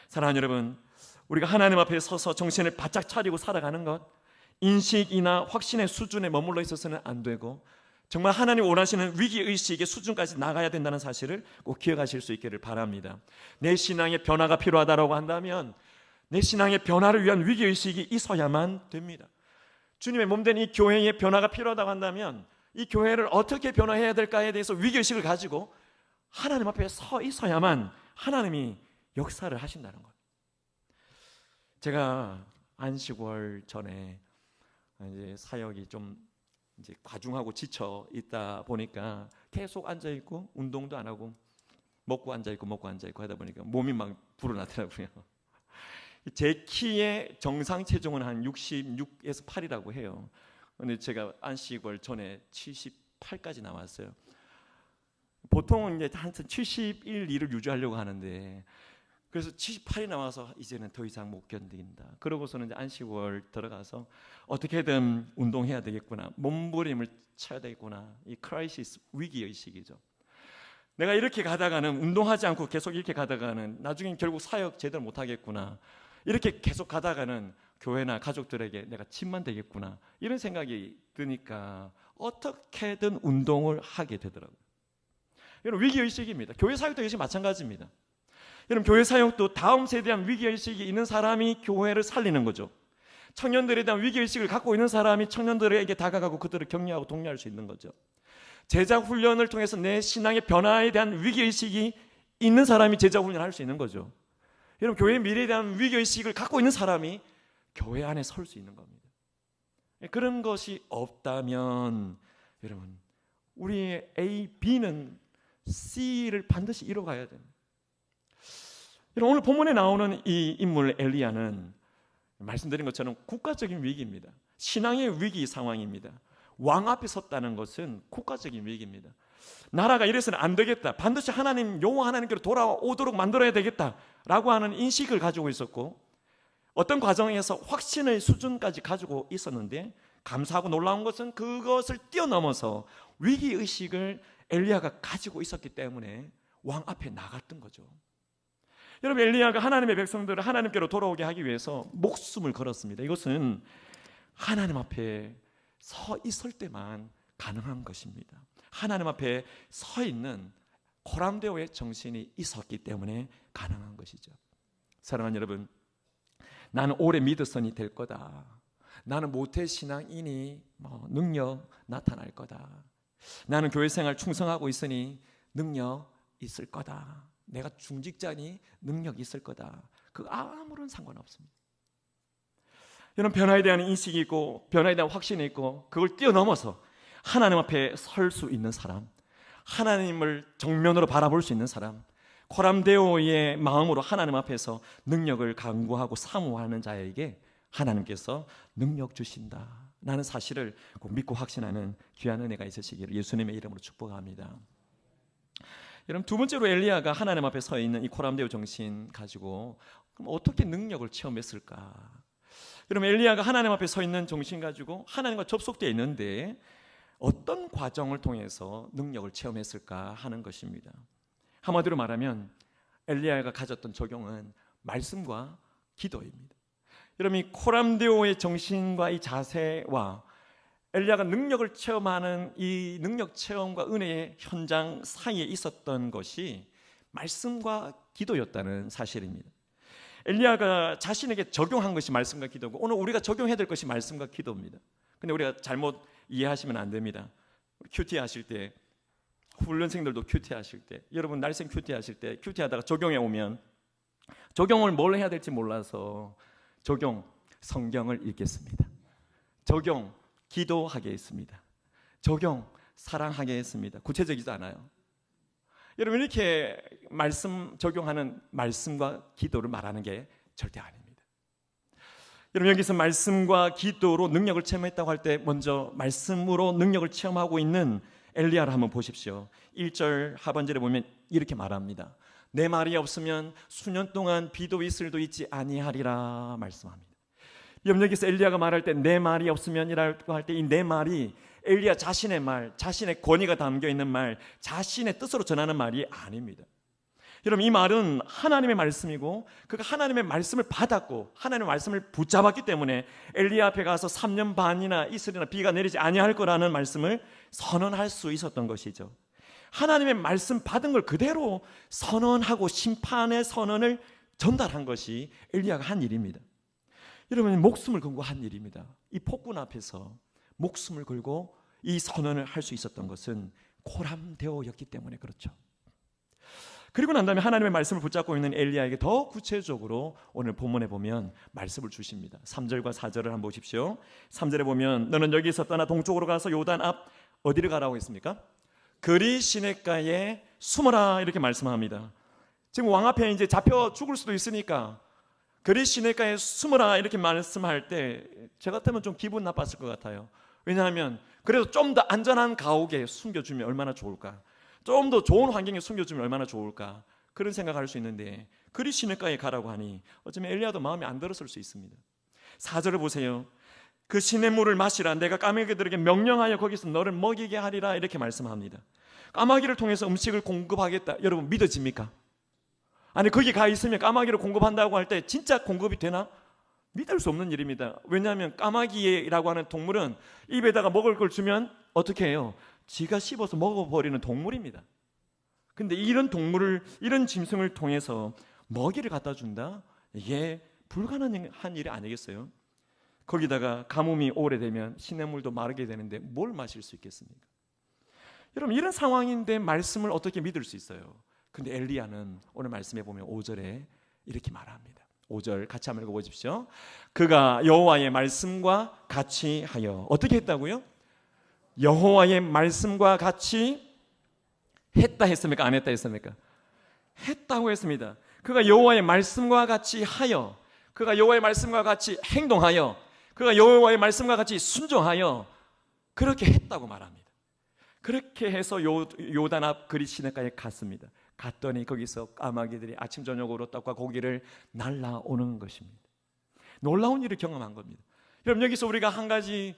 사랑하는 여러분, 우리가 하나님 앞에 서서 정신을 바짝 차리고 살아가는 것, 인식이나 확신의 수준에 머물러 있어서는 안 되고 정말 하나님 원하시는 위기의식의 수준까지 나가야 된다는 사실을 꼭 기억하실 수 있기를 바랍니다. 내 신앙의 변화가 필요하다고 한다면 내 신앙의 변화를 위한 위기의식이 있어야만 됩니다. 주님의 몸된 이 교회의 변화가 필요하다고 한다면 이 교회를 어떻게 변화해야 될까에 대해서 위기의식을 가지고 하나님 앞에 서 있어야만 하나님이 역사를 하신다는 것. 제가 안식월 전에 이제 사역이 좀 이제 과중하고 지쳐 있다 보니까 계속 앉아 있고 운동도 안 하고 먹고 앉아 있고 하다 보니까 몸이 막 불어나더라고요. 제 키의 정상 체중은 한 66에서 8이라고 해요. 근데 제가 안식월 전에 78까지 나왔어요. 보통은 이제 한 71, 2를 유지하려고 하는데 그래서 78이 나와서 이제는 더 이상 못 견딘다. 그러고서는 이제 안식월 들어가서 어떻게든 운동해야 되겠구나, 몸부림을 쳐야 되겠구나. 이 크라이시스, 위기의식이죠. 내가 이렇게 가다가는 운동하지 않고 계속 이렇게 가다가는 나중엔 결국 사역 제대로 못 하겠구나. 이렇게 계속 가다가는 교회나 가족들에게 내가 짐만 되겠구나. 이런 생각이 드니까 어떻게든 운동을 하게 되더라고요. 이런 위기의식입니다. 교회 사역도 역시 마찬가지입니다. 여러분, 교회 사역도 다음 세대에 대한 위기의식이 있는 사람이 교회를 살리는 거죠. 청년들에 대한 위기의식을 갖고 있는 사람이 청년들에게 다가가고 그들을 격려하고 독려할 수 있는 거죠. 제자 훈련을 통해서 내 신앙의 변화에 대한 위기의식이 있는 사람이 제자 훈련을 할 수 있는 거죠. 여러분, 교회의 미래에 대한 위기의식을 갖고 있는 사람이 교회 안에 설 수 있는 겁니다. 그런 것이 없다면 여러분, 우리의 A, B는 C를 반드시 이뤄가야 됩니다. 오늘 본문에 나오는 이 인물 엘리야는 말씀드린 것처럼 국가적인 위기입니다. 신앙의 위기 상황입니다. 왕 앞에 섰다는 것은 국가적인 위기입니다. 나라가 이래서는 안 되겠다, 반드시 하나님, 여호와 하나님께로 돌아오도록 만들어야 되겠다라고 하는 인식을 가지고 있었고 어떤 과정에서 확신의 수준까지 가지고 있었는데 감사하고 놀라운 것은 그것을 뛰어넘어서 위기의식을 엘리야가 가지고 있었기 때문에 왕 앞에 나갔던 거죠. 여러분, 엘리야가 하나님의 백성들을 하나님께로 돌아오게 하기 위해서 목숨을 걸었습니다. 이것은 하나님 앞에 서 있을 때만 가능한 것입니다. 하나님 앞에 서 있는 코람데오의 정신이 있었기 때문에 가능한 것이죠. 사랑하는 여러분, 나는 오래 믿었으니 될 거다. 나는 모태신앙이니 능력 나타날 거다. 나는 교회생활 충성하고 있으니 능력 있을 거다. 내가 중직자니 능력 있을 거다. 그 아무런 상관없습니다. 여러분, 변화에 대한 인식이 있고 변화에 대한 확신이 있고 그걸 뛰어넘어서 하나님 앞에 설 수 있는 사람, 하나님을 정면으로 바라볼 수 있는 사람, 코람데오의 마음으로 하나님 앞에서 능력을 간구하고 사모하는 자에게 하나님께서 능력 주신다 라는 사실을 꼭 믿고 확신하는 귀한 은혜가 있으시기를 예수님의 이름으로 축복합니다. 여러분, 두 번째로 엘리야가 하나님 앞에 서 있는 이 코람데오 정신 가지고 그럼 어떻게 능력을 체험했을까? 여러분, 엘리야가 하나님 앞에 서 있는 정신 가지고 하나님과 접속되어 있는데 어떤 과정을 통해서 능력을 체험했을까 하는 것입니다. 한마디로 말하면 엘리야가 가졌던 적용은 말씀과 기도입니다. 여러분, 이 코람데오의 정신과 이 자세와 엘리야가 능력을 체험하는 이 능력 체험과 은혜의 현장 사이에 있었던 것이 말씀과 기도였다는 사실입니다. 엘리야가 자신에게 적용한 것이 말씀과 기도고 오늘 우리가 적용해야 될 것이 말씀과 기도입니다. 근데 우리가 잘못 이해하시면 안 됩니다. 큐티 하실 때, 훈련생들도 큐티 하실 때, 여러분 날생 큐티 하실 때 큐티 하다가 적용해 오면 적용을 뭘 해야 될지 몰라서 적용 성경을 읽겠습니다. 적용 기도하겠습니다. 적용 사랑하겠습니다. 구체적이지 않아요. 여러분, 이렇게 말씀 적용하는 말씀과 기도를 말하는 게 절대 아닙니다. 여러분, 여기서 말씀과 기도로 능력을 체험했다고 할 때 먼저 말씀으로 능력을 체험하고 있는 엘리야를 한번 보십시오. 1절 하반절에 보면 이렇게 말합니다. 내 말이 없으면 수년 동안 비도 이슬도 있지 아니하리라 말씀합니다. 여러분, 여기서 엘리야가 말할 때 내 말이 없으면이라고 할 때 이 내 말이 엘리야 자신의 말, 자신의 권위가 담겨 있는 말, 자신의 뜻으로 전하는 말이 아닙니다. 여러분, 이 말은 하나님의 말씀이고 그가 하나님의 말씀을 받았고 하나님의 말씀을 붙잡았기 때문에 엘리야 앞에 가서 3년 반이나 이슬이나 비가 내리지 아니할 거라는 말씀을 선언할 수 있었던 것이죠. 하나님의 말씀 받은 걸 그대로 선언하고 심판의 선언을 전달한 것이 엘리야가 한 일입니다. 여러분, 목숨을 걸고 한 일입니다. 이 폭군 앞에서 목숨을 걸고 이 선언을 할 수 있었던 것은 코람데오였기 때문에 그렇죠. 그리고 난 다음에 하나님의 말씀을 붙잡고 있는 엘리야에게 더 구체적으로 오늘 본문에 보면 말씀을 주십니다. 3절과 4절을 한번 보십시오. 3절에 보면 너는 여기서 떠나 동쪽으로 가서 요단 앞 어디를 가라고 했습니까? 그리 시냇가에 숨어라 이렇게 말씀합니다. 지금 왕 앞에 이제 잡혀 죽을 수도 있으니까 그리 시냇가에 숨어라 이렇게 말씀할 때 제 같으면 좀 기분 나빴을 것 같아요. 왜냐하면 그래도 좀 더 안전한 가옥에 숨겨주면 얼마나 좋을까, 좀 더 좋은 환경에 숨겨주면 얼마나 좋을까, 그런 생각할 수 있는데 그리 시냇가에 가라고 하니 어쩌면 엘리야도 마음에 안 들었을 수 있습니다. 4절을 보세요. 그 시냇물을 마시라. 내가 까마귀들에게 명령하여 거기서 너를 먹이게 하리라 이렇게 말씀합니다. 까마귀를 통해서 음식을 공급하겠다. 여러분 믿어집니까? 아니, 거기 가 있으면 까마귀를 공급한다고 할 때 진짜 공급이 되나? 믿을 수 없는 일입니다. 왜냐하면 까마귀라고 하는 동물은 입에다가 먹을 걸 주면 어떻게 해요? 지가 씹어서 먹어버리는 동물입니다. 근데 이런 동물을, 이런 짐승을 통해서 먹이를 갖다 준다? 이게 불가능한 일이 아니겠어요? 거기다가 가뭄이 오래되면 시냇물도 마르게 되는데 뭘 마실 수 있겠습니까? 여러분, 이런 상황인데 말씀을 어떻게 믿을 수 있어요? 근데 엘리야는 오늘 말씀해 보면 5절에 이렇게 말합니다. 5절 같이 한번 읽어보십시오. 그가 여호와의 말씀과 같이 하여 어떻게 했다고요? 여호와의 말씀과 같이 했다 했습니까? 안 했다 했습니까? 했다고 했습니다. 그가 여호와의 말씀과 같이 하여, 그가 여호와의 말씀과 같이 행동하여, 그가 여호와의 말씀과 같이 순종하여 그렇게 했다고 말합니다. 그렇게 해서 요단 앞 그리 시냇가에 갔습니다. 갔더니 거기서 까마귀들이 아침 저녁으로 떡과 고기를 날라오는 것입니다. 놀라운 일을 경험한 겁니다. 여러분, 여기서 우리가 한 가지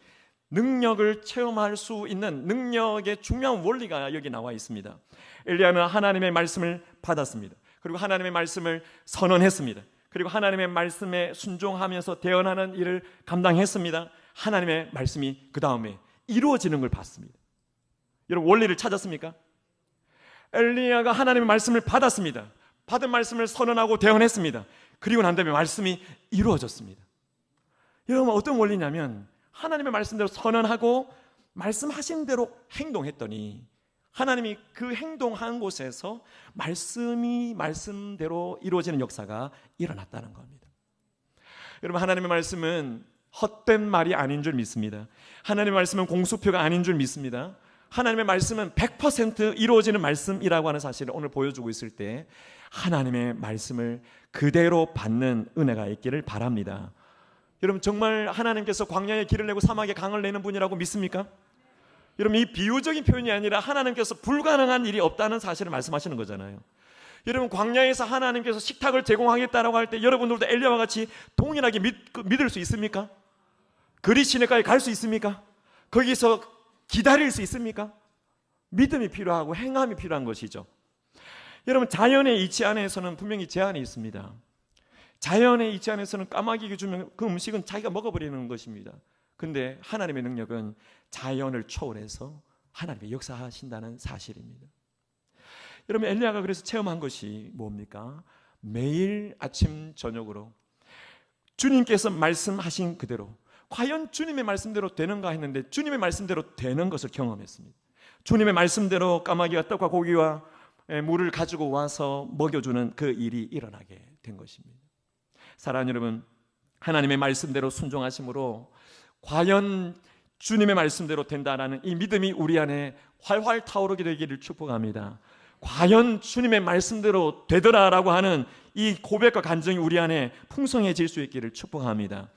능력을 체험할 수 있는 능력의 중요한 원리가 여기 나와 있습니다. 엘리야는 하나님의 말씀을 받았습니다. 그리고 하나님의 말씀을 선언했습니다. 그리고 하나님의 말씀에 순종하면서 대언하는 일을 감당했습니다. 하나님의 말씀이 그 다음에 이루어지는 걸 봤습니다. 여러분, 원리를 찾았습니까? 엘리야가 하나님의 말씀을 받았습니다. 받은 말씀을 선언하고 대언했습니다. 그리고 난 다음에 말씀이 이루어졌습니다. 여러분, 어떤 원리냐면 하나님의 말씀대로 선언하고 말씀하신 대로 행동했더니 하나님이 그 행동한 곳에서 말씀이 말씀대로 이루어지는 역사가 일어났다는 겁니다. 여러분, 하나님의 말씀은 헛된 말이 아닌 줄 믿습니다. 하나님의 말씀은 공수표가 아닌 줄 믿습니다. 하나님의 말씀은 100% 이루어지는 말씀이라고 하는 사실을 오늘 보여주고 있을 때 하나님의 말씀을 그대로 받는 은혜가 있기를 바랍니다. 여러분, 정말 하나님께서 광야에 길을 내고 사막에 강을 내는 분이라고 믿습니까? 여러분, 이 비유적인 표현이 아니라 하나님께서 불가능한 일이 없다는 사실을 말씀하시는 거잖아요. 여러분, 광야에서 하나님께서 식탁을 제공하겠다라고 할 때 여러분들도 엘리야와 같이 동일하게 믿을 수 있습니까? 그리 시내까지 갈 수 있습니까? 거기서 기다릴 수 있습니까? 믿음이 필요하고 행함이 필요한 것이죠. 여러분, 자연의 이치 안에서는 분명히 제한이 있습니다. 자연의 이치 안에서는 까마귀가 주면 그 음식은 자기가 먹어버리는 것입니다. 근데 하나님의 능력은 자연을 초월해서 하나님의 역사하신다는 사실입니다. 여러분, 엘리야가 그래서 체험한 것이 뭡니까? 매일 아침 저녁으로 주님께서 말씀하신 그대로, 과연 주님의 말씀대로 되는가 했는데 주님의 말씀대로 되는 것을 경험했습니다. 주님의 말씀대로 까마귀가 떡과 고기와 물을 가지고 와서 먹여주는 그 일이 일어나게 된 것입니다. 사랑하는 여러분, 하나님의 말씀대로 순종하심으로 과연 주님의 말씀대로 된다라는 이 믿음이 우리 안에 활활 타오르게 되기를 축복합니다. 과연 주님의 말씀대로 되더라라고 하는 이 고백과 간증이 우리 안에 풍성해질 수 있기를 축복합니다.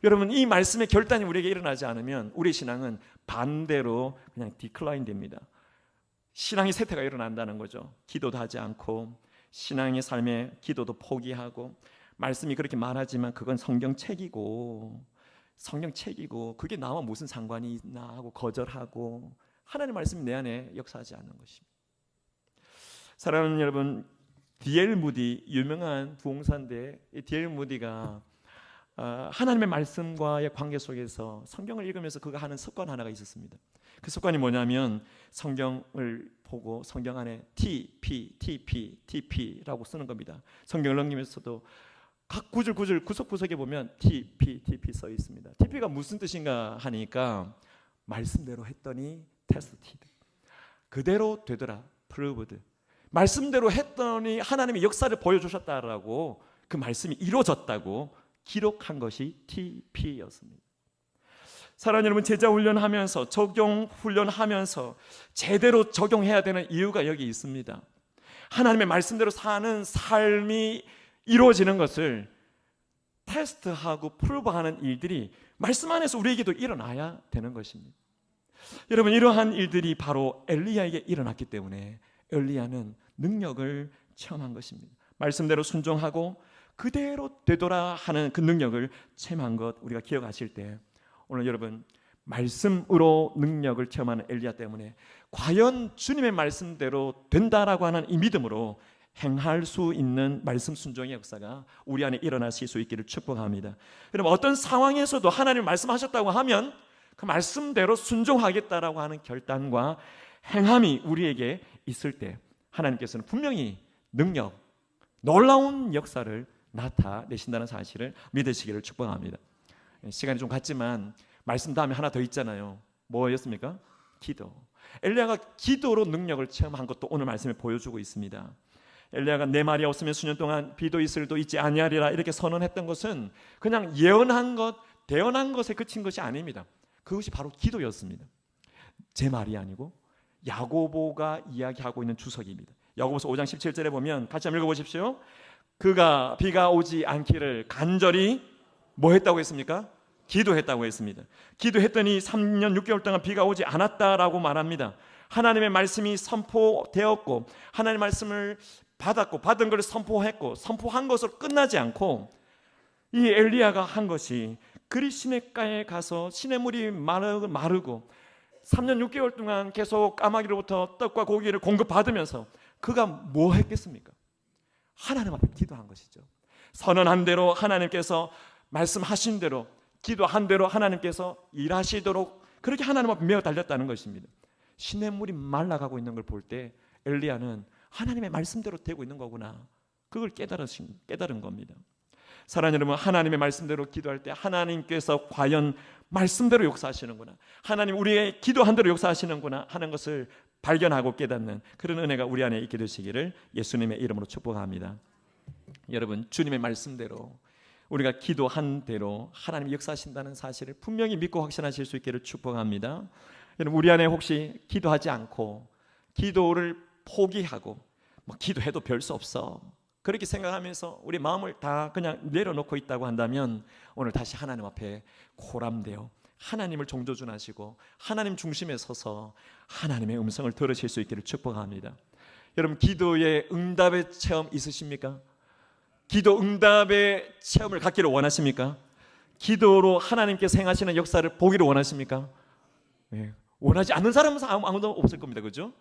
여러분, 이 말씀의 결단이 우리에게 일어나지 않으면 우리 신앙은 반대로 그냥 디클라인 됩니다. 신앙의 쇠퇴가 일어난다는 거죠. 기도도 하지 않고 신앙의 삶에 기도도 포기하고, 말씀이 그렇게 말하지만 그건 성경책이고 그게 나와 무슨 상관이 있나 하고 거절하고 하나님의 말씀이 내 안에 역사하지 않는 것입니다. 사랑하는 여러분, D.L. 무디, 유명한 부흥사인데 이 D.L. 무디가 하나님의 말씀과의 관계 속에서 성경을 읽으면서 그가 하는 습관 하나가 있었습니다. 그 습관이 뭐냐면 성경을 보고 성경 안에 TP라고 쓰는 겁니다. 성경을 넘기면서도 각 구절 구석구석에 보면 TP 써 있습니다. TP가 무슨 뜻인가 하니까 말씀대로 했더니 테스티드, 그대로 되더라, 프루브드, 말씀대로 했더니 하나님의 역사를 보여주셨다라고, 그 말씀이 이루어졌다고 기록한 것이 TP였습니다. 사랑하는 여러분, 제자 훈련하면서 적용 훈련하면서 제대로 적용해야 되는 이유가 여기 있습니다. 하나님의 말씀대로 사는 삶이 이루어지는 것을 테스트하고 프로브하는 일들이 말씀 안에서 우리에게도 일어나야 되는 것입니다. 여러분, 이러한 일들이 바로 엘리야에게 일어났기 때문에 엘리야는 능력을 체험한 것입니다. 말씀대로 순종하고 그대로 되돌아 하는 그 능력을 체험한 것 우리가 기억하실 때, 오늘 여러분, 말씀으로 능력을 체험하는 엘리야 때문에 과연 주님의 말씀대로 된다라고 하는 이 믿음으로 행할 수 있는 말씀 순종의 역사가 우리 안에 일어나실 수 있기를 축복합니다. 여러분, 어떤 상황에서도 하나님 말씀하셨다고 하면 그 말씀대로 순종하겠다라고 하는 결단과 행함이 우리에게 있을 때 하나님께서는 분명히 능력, 놀라운 역사를 나타내신다는 사실을 믿으시기를 축복합니다. 시간이 좀 갔지만 말씀 다음에 하나 더 있잖아요. 뭐였습니까? 기도. 엘리야가 기도로 능력을 체험한 것도 오늘 말씀에 보여주고 있습니다. 엘리야가 내 말이 없으면 수년 동안 비도 이슬도 있지 아니하리라 이렇게 선언했던 것은 그냥 예언한 것, 대언한 것에 그친 것이 아닙니다. 그것이 바로 기도였습니다. 제 말이 아니고 야고보가 이야기하고 있는 주석입니다. 야고보서 5장 17절에 보면 같이 한번 읽어보십시오. 그가 비가 오지 않기를 간절히 뭐 했다고 했습니까? 기도했다고 했습니다. 기도했더니 3년 6개월 동안 비가 오지 않았다라고 말합니다. 하나님의 말씀이 선포되었고 하나님의 말씀을 받았고 받은 것을 선포했고 선포한 것으로 끝나지 않고 이 엘리야가 한 것이 그리 시냇가에 가서 시냇물이 마르고 3년 6개월 동안 계속 까마귀로부터 떡과 고기를 공급받으면서 그가 뭐 했겠습니까? 하나님 앞에 기도한 것이죠. 선언한 대로 하나님께서 말씀하신 대로 기도한 대로 하나님께서 일하시도록 그렇게 하나님 앞에 메어 달렸다는 것입니다. 시냇물이 말라가고 있는 걸 볼 때 엘리야는 하나님의 말씀대로 되고 있는 거구나, 그걸 깨달은 겁니다. 사랑하는 여러분, 하나님의 말씀대로 기도할 때 하나님께서 과연 말씀대로 역사하시는구나, 하나님 우리의 기도한 대로 역사하시는구나 하는 것을 발견하고 깨닫는 그런 은혜가 우리 안에 있게 되시기를 예수님의 이름으로 축복합니다. 여러분, 주님의 말씀대로 우리가 기도한 대로 하나님이 역사하신다는 사실을 분명히 믿고 확신하실 수 있기를 축복합니다. 여러분, 우리 안에 혹시 기도하지 않고 기도를 포기하고 기도해도 별 수 없어 그렇게 생각하면서 우리 마음을 다 그냥 내려놓고 있다고 한다면 오늘 다시 하나님 앞에 고람되어 하나님을 종조준하시고 하나님 중심에 서서 하나님의 음성을 들으실 수 있기를 축복합니다. 여러분, 기도의 응답의 체험 있으십니까? 기도 응답의 체험을 갖기를 원하십니까? 기도로 하나님께서 행하시는 역사를 보기를 원하십니까? 네. 원하지 않는 사람은 아무도 없을 겁니다. 그죠?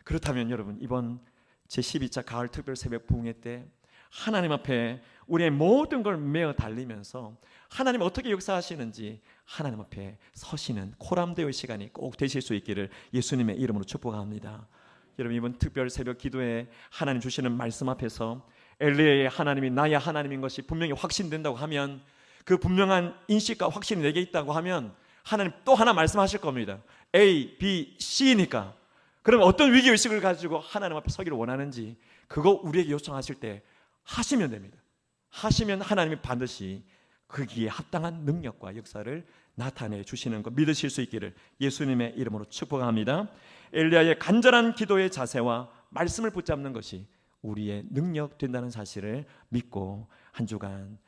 그렇다면 여러분, 이번 제12차 가을 특별 새벽 부흥회 때 하나님 앞에 우리의 모든 걸 메어 달리면서 하나님 어떻게 역사하시는지 하나님 앞에 서시는 코람데오의 시간이 꼭 되실 수 있기를 예수님의 이름으로 축복합니다. 여러분, 이번 특별 새벽 기도에 하나님 주시는 말씀 앞에서 엘리야의 하나님이 나의 하나님인 것이 분명히 확신된다고 하면, 그 분명한 인식과 확신이 내게 있다고 하면 하나님 또 하나 말씀하실 겁니다. A, B, C니까 그럼 어떤 위기의식을 가지고 하나님 앞에 서기를 원하는지 그거 우리에게 요청하실 때 하시면 됩니다. 하시면 하나님이 반드시 거기에 합당한 능력과 역사를 나타내 주시는 것 믿으실 수 있기를 예수님의 이름으로 축복합니다. 엘리야의 간절한 기도의 자세와 말씀을 붙잡는 것이 우리의 능력 된다는 사실을 믿고 한 주간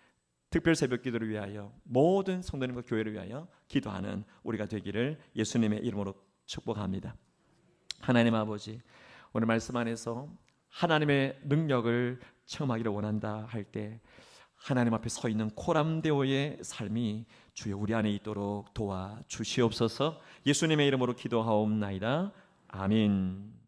특별 새벽 기도를 위하여 모든 성도님과 교회를 위하여 기도하는 우리가 되기를 예수님의 이름으로 축복합니다. 하나님 아버지, 오늘 말씀 안에서 하나님의 능력을 체험하기를 원한다 할 때 하나님 앞에 서 있는 코람데오의 삶이 주여 우리 안에 있도록 도와 주시옵소서. 예수님의 이름으로 기도하옵나이다. 아멘.